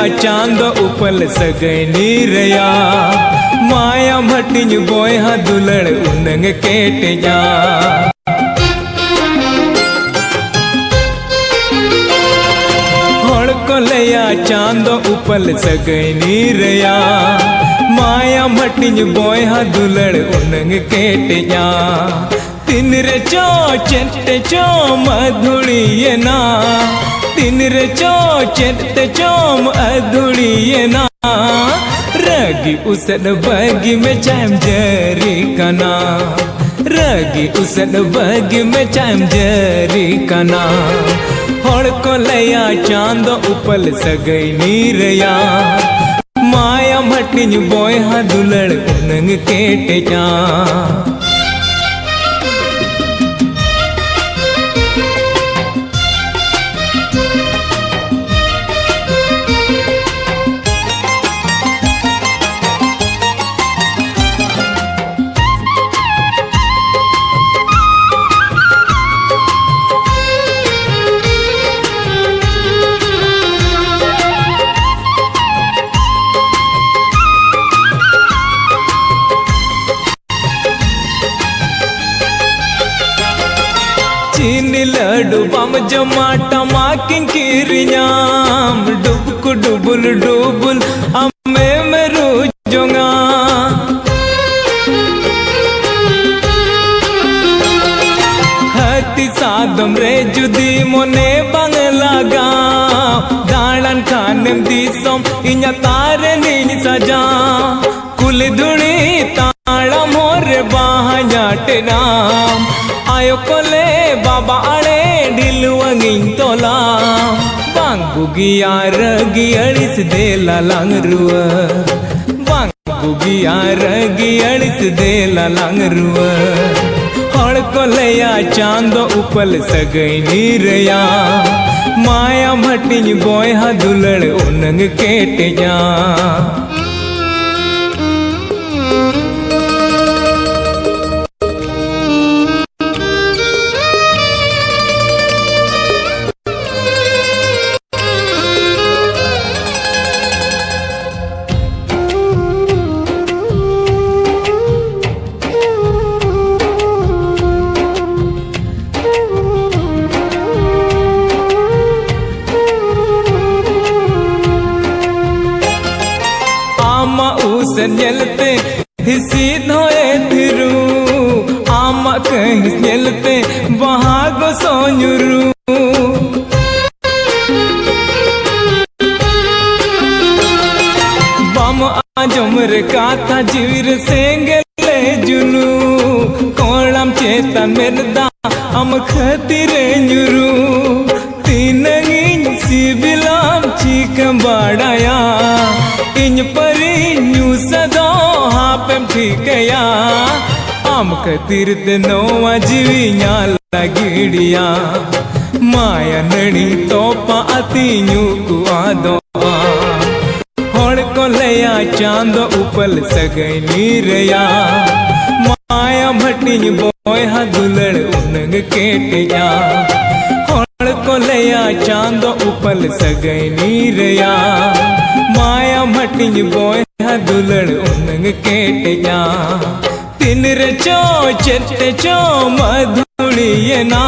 चांद उपल सगैनी रया माया मटिन बोया दुलड़ उनंग केट जा को लया चांद उपल सगैनी रया माया मटिन बोया दुलड़ उनंग केट जा तीन रे चो चेट चो मधुड़ी ना तीन रे चो चेट चो मधुड़ी ना रगी उसन बगी में चाम जरी कना रगी उसन बगी में चाम जरी कना होड़ को लया चांद उपल सगैनी रया माया मटिन बोया दुलड़ उनंग केट जा चीनी लड्डू बम जमाटा माकिंग किरियाम डुबकु डुबुल डुबुल अम्मे में रूजोंगा हती सादम रे जुदी मोने बंगला गा दालन खानेम दिसोम इन्या तारे नीनी सजा कुल दुनी ताड़ा मोरे बाहन्याटे नाम आयो कोले बाबा आड़े ढिलवंगिन तोला बांग बुगिया रगी अड़िस देला लांगरुआ बांग बुगिया रगी अड़िस देला लांगरुआ होड़ को लया चांद उपल सगैनी रया माया मटिन बोया दुलड़ उनंग केट जा जलते हिसी धोए थिरू आमा कहीं जलते वहाँ गो सोनुरू बम आजमर काथा जीवर सेंगले जुनू कोलम चेता मेरदा हम खतिरे नुरू तीन इन सिबिलाम चीकम बाड़ाया इन परी सदो हापेम ठीकया आम कतीरत नोवा जीविया लगिड़िया माया नड़ी तोपा अतिन्यू कुआ दो होड़ को लया चांद उपल सगैनी रया माया मटिन बोया दुलड़ उनंग केट जा होड़ को लया चांद उपल सगैनी रया माया मटिन बोया दुलड़ उनंग केट जा तीन रे चो चेट चो मधुड़ी ना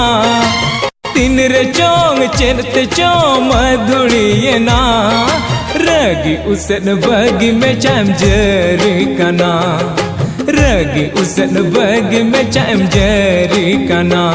तीन रे चोंग चेट चो मधुड़ी ना रगी उसन बगी में चाम जरी कना रगी उसन बगी में चाम जरी कना